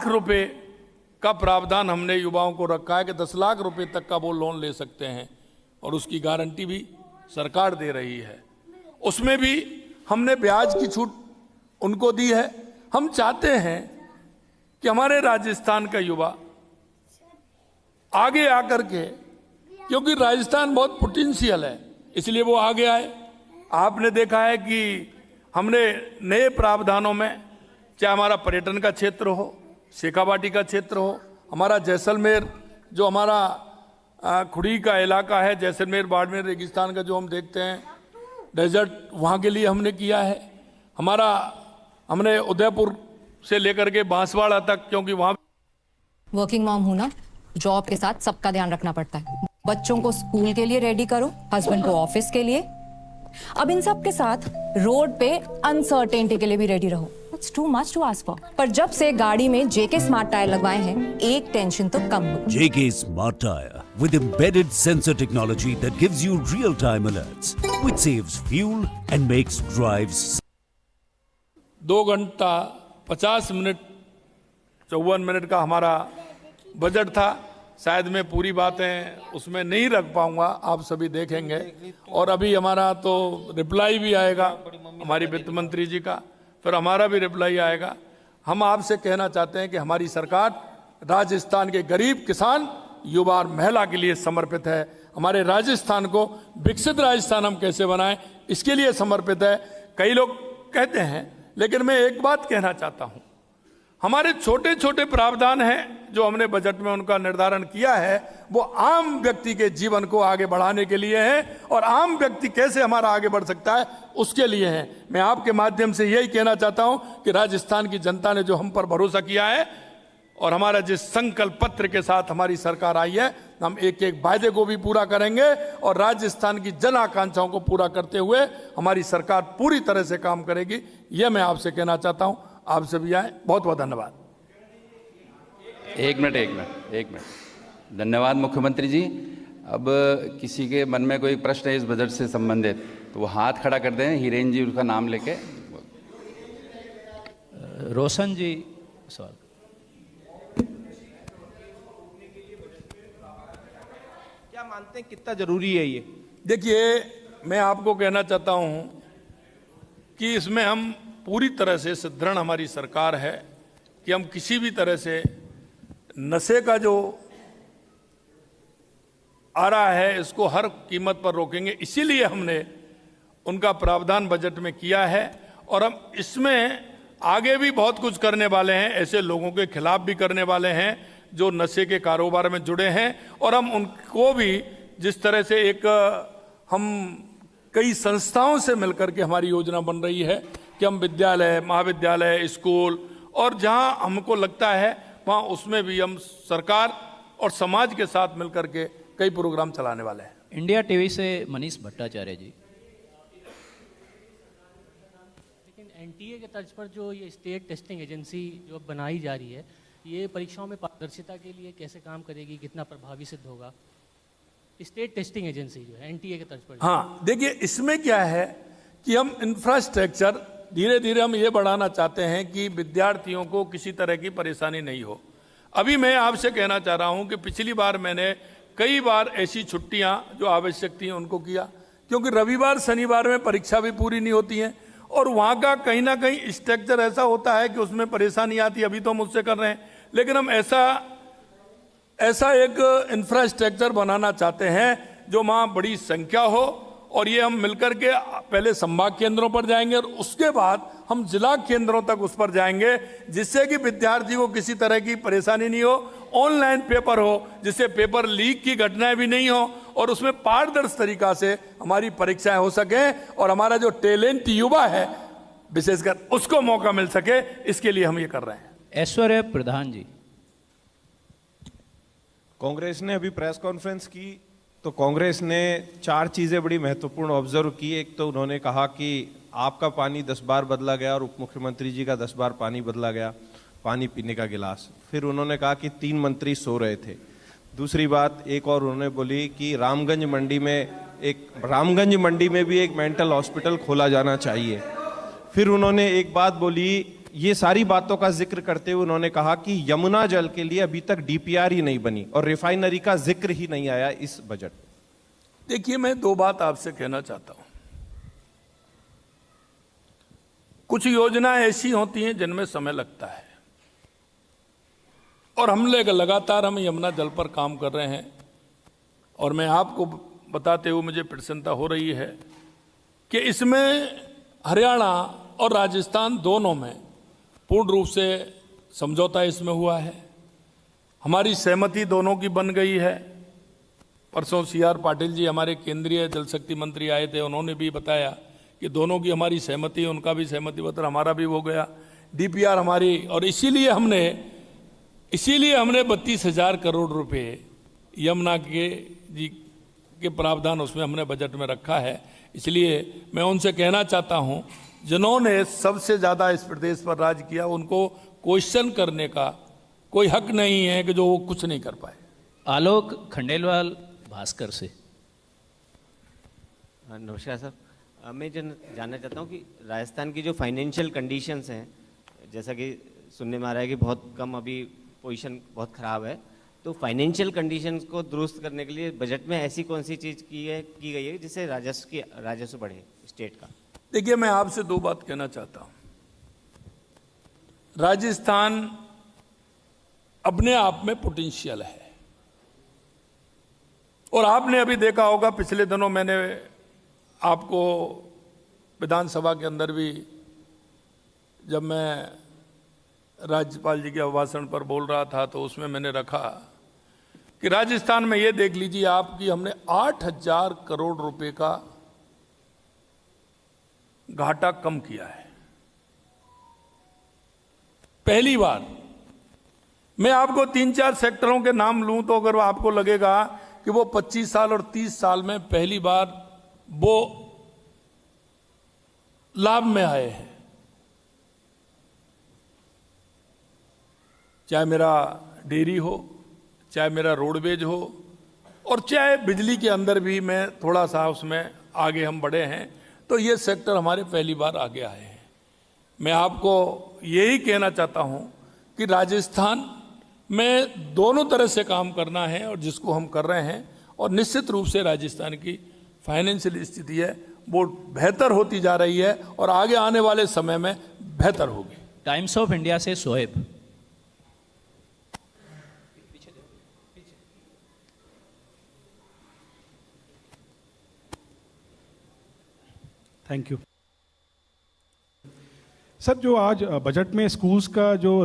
रुपए का प्रावधान हमने युवाओं को रखा है कि 10 लाख रुपए तक का वो लोन ले सकते हैं और उसकी गारंटी भी सरकार दे रही है। उसमें भी हमने ब्याज की छूट उनको दी है। हम चाहते हैं कि हमारे राजस्थान का युवा आगे आकर के, क्योंकि राजस्थान बहुत पोटेंशियल है, इसलिए वो आगे आए। आपने देखा है कि हमने नए प्रावधानों में, चाहे हमारा पर्यटन का क्षेत्र हो, शेखावाटी का क्षेत्र हो, हमारा जैसलमेर जो हमारा खुड़ी का इलाका है, जैसलमेर बाड़मेर रेगिस्तान का जो हम देखते हैं डेजर्ट, वहाँ के लिए हमने किया है। हमने उदयपुर से लेकर के बांसवाड़ा तक, क्योंकि वहाँ वर्किंग मॉम हूं ना, जॉब के साथ सबका ध्यान रखना पड़ता है। बच्चों को स्कूल के लिए रेडी करो, हस्बैंड को ऑफिस के लिए, अब इन सब के साथ रोड पे अनसर्टेनिटी के लिए भी रेडी रहो। It's too much to ask for. पर जब से गाड़ी में जेके स्मार्ट टायर लगवाए हैं, एक टेंशन तो कम हो। JK Smart Tire with embedded sensor technology that gives you real-time alerts, which saves fuel and makes drives 2 घंटा 50 मिनट 54 मिनट का हमारा बजट था। शायद मैं पूरी बातें उसमें नहीं रख पाऊंगा, आप सभी देखेंगे। और अभी हमारा तो रिप्लाई भी आएगा हमारी वित्त मंत्री जी का, फिर हमारा भी रिप्लाई आएगा। हम आपसे कहना चाहते हैं कि हमारी सरकार राजस्थान के गरीब किसान, युवा और महिला के लिए समर्पित है। हमारे राजस्थान को विकसित राजस्थान हम कैसे बनाएं, इसके लिए समर्पित है। कई लोग कहते हैं, लेकिन मैं एक बात कहना चाहता हूं, हमारे छोटे छोटे प्रावधान हैं जो हमने बजट में उनका निर्धारण किया है, वो आम व्यक्ति के जीवन को आगे बढ़ाने के लिए है, और आम व्यक्ति कैसे हमारा आगे बढ़ सकता है उसके लिए है। मैं आपके माध्यम से यही कहना चाहता हूं कि राजस्थान की जनता ने जो हम पर भरोसा किया है और हमारा जिस संकल्प पत्र के साथ हमारी सरकार आई है, हम एक एक वायदे को भी पूरा करेंगे और राजस्थान की जन आकांक्षाओं को पूरा करते हुए हमारी सरकार पूरी तरह से काम करेगी। यह मैं आपसे कहना चाहता हूं। आप सभी आए, बहुत बहुत धन्यवाद। एक मिनट। धन्यवाद मुख्यमंत्री जी। अब किसी के मन में कोई प्रश्न है इस बजट से संबंधित, तो वो हाथ खड़ा कर दें, हिरेन जी उनका नाम लेके। रोशन जी सवाल। क्या मानते हैं कितना जरूरी है ये? देखिए, मैं आपको कहना चाहता हूं कि इसमें हम पूरी तरह से सुदृढ़ हमारी सरकार है कि हम किसी भी तरह से नशे का जो आ रहा है इसको हर कीमत पर रोकेंगे। इसीलिए हमने उनका प्रावधान बजट में किया है, और हम इसमें आगे भी बहुत कुछ करने वाले हैं। ऐसे लोगों के खिलाफ भी करने वाले हैं जो नशे के कारोबार में जुड़े हैं, और हम उनको भी जिस तरह से हम कई संस्थाओं से मिलकर के हमारी योजना बन रही है कि हम विद्यालय, महाविद्यालय, स्कूल और जहां हमको लगता है वहां उसमें भी हम सरकार और समाज के साथ मिलकर के कई प्रोग्राम चलाने वाले हैं। इंडिया टीवी से मनीष भट्टाचार्य जी। लेकिन एनटीए के तर्ज पर जो ये स्टेट टेस्टिंग एजेंसी जो अब बनाई जा रही है, ये परीक्षाओं में पारदर्शिता के लिए कैसे काम करेगी, कितना प्रभावी सिद्ध होगा? स्टेट टेस्टिंग एजेंसी जो है एनटीए के तर्ज पर। हाँ, देखिए, इसमें क्या है कि हम इंफ्रास्ट्रक्चर धीरे धीरे हम ये बढ़ाना चाहते हैं कि विद्यार्थियों को किसी तरह की परेशानी नहीं हो। अभी मैं आपसे कहना चाह रहा हूं कि पिछली बार मैंने कई बार ऐसी छुट्टियां जो आवश्यक थी उनको किया, क्योंकि रविवार शनिवार में परीक्षा भी पूरी नहीं होती है, और वहाँ का कहीं ना कहीं स्ट्रक्चर ऐसा होता है कि उसमें परेशानी आती है। अभी तो हम उससे कर रहे हैं, लेकिन हम ऐसा एक इंफ्रास्ट्रक्चर बनाना चाहते हैं जो वहाँ बड़ी संख्या हो, और ये हम मिलकर के पहले संभाग केंद्रों पर जाएंगे और उसके बाद हम जिला केंद्रों तक उस पर जाएंगे, जिससे कि विद्यार्थी को किसी तरह की परेशानी नहीं हो। ऑनलाइन पेपर हो, जिससे पेपर लीक की घटनाएं भी नहीं हो, और उसमें पारदर्शी तरीका से हमारी परीक्षाएं हो सके, और हमारा जो टैलेंट युवा है विशेषकर उसको मौका मिल सके, इसके लिए हम ये कर रहे हैं। ऐश्वर्य प्रधान जी। कांग्रेस ने अभी प्रेस कॉन्फ्रेंस की, तो कांग्रेस ने 4 चीजें बड़ी महत्वपूर्ण ऑब्जर्व की। एक तो उन्होंने कहा कि आपका पानी 10 बार बदला गया और उप मुख्यमंत्री जी का 10 बार पानी बदला गया, पानी पीने का गिलास। फिर उन्होंने कहा कि 3 मंत्री सो रहे थे। दूसरी बात एक और उन्होंने बोली कि रामगंज मंडी में भी एक मेंटल हॉस्पिटल खोला जाना चाहिए। फिर उन्होंने एक बात बोली ये सारी बातों का जिक्र करते हुए उन्होंने कहा कि यमुना जल के लिए अभी तक डीपीआर ही नहीं बनी और रिफाइनरी का जिक्र ही नहीं आया इस बजट में। देखिए, मैं दो बात आपसे कहना चाहता हूं। कुछ योजनाएं ऐसी होती हैं जिनमें समय लगता है, और हम लगातार हम यमुना जल पर काम कर रहे हैं। और मैं आपको बताते हुए मुझे प्रसन्नता हो रही है कि इसमें हरियाणा और राजस्थान दोनों में पूर्ण रूप से समझौता इसमें हुआ है। हमारी सहमति दोनों की बन गई है। परसों CR पाटिल जी हमारे केंद्रीय जल शक्ति मंत्री आए थे, उन्होंने भी बताया कि दोनों की हमारी सहमति, उनका भी सहमति पत्र हमारा भी हो गया, DPR हमारी। और इसीलिए हमने 32,000 करोड़ रुपए यमुना के प्रावधान उसमें हमने बजट में रखा है। इसलिए मैं उनसे कहना चाहता हूं, जिन्होंने सबसे ज्यादा इस प्रदेश पर राज किया, उनको क्वेश्चन करने का कोई हक नहीं है कि जो वो कुछ नहीं कर पाए। आलोक खंडेलवाल भास्कर से। नमस्कार सर, मैं जानना चाहता हूँ कि राजस्थान की जो फाइनेंशियल कंडीशंस हैं, जैसा कि सुनने में आ रहा है कि बहुत कम अभी पोजीशन बहुत ख़राब है, तो फाइनेंशियल कंडीशंस को दुरुस्त करने के लिए बजट में ऐसी कौन सी चीज़ की गई है जिससे राजस्व बढ़े स्टेट का? देखिए, मैं आपसे दो बात कहना चाहता हूं। राजस्थान अपने आप में पोटेंशियल है, और आपने अभी देखा होगा, पिछले दिनों मैंने आपको विधानसभा के अंदर भी जब मैं राज्यपाल जी के अभिभाषण पर बोल रहा था तो उसमें मैंने रखा कि राजस्थान में ये देख लीजिए आप कि हमने 8,000 करोड़ रुपए का घाटा कम किया है, पहली बार। मैं आपको 3-4 सेक्टरों के नाम लूं तो अगर आपको लगेगा कि वो 25 साल और 30 साल में पहली बार वो लाभ में आए हैं। चाहे मेरा डेयरी हो, चाहे मेरा रोडवेज हो, और चाहे बिजली के अंदर भी मैं थोड़ा सा उसमें आगे हम बढ़े हैं, तो ये सेक्टर हमारे पहली बार आगे आए हैं। मैं आपको यही कहना चाहता हूं कि राजस्थान में दोनों तरह से काम करना है, और जिसको हम कर रहे हैं, और निश्चित रूप से राजस्थान की फाइनेंशियल स्थिति है वो बेहतर होती जा रही है, और आगे आने वाले समय में बेहतर होगी। टाइम्स ऑफ इंडिया से शोएब। Thank you sir. जो आज बजट में स्कूल्स का जो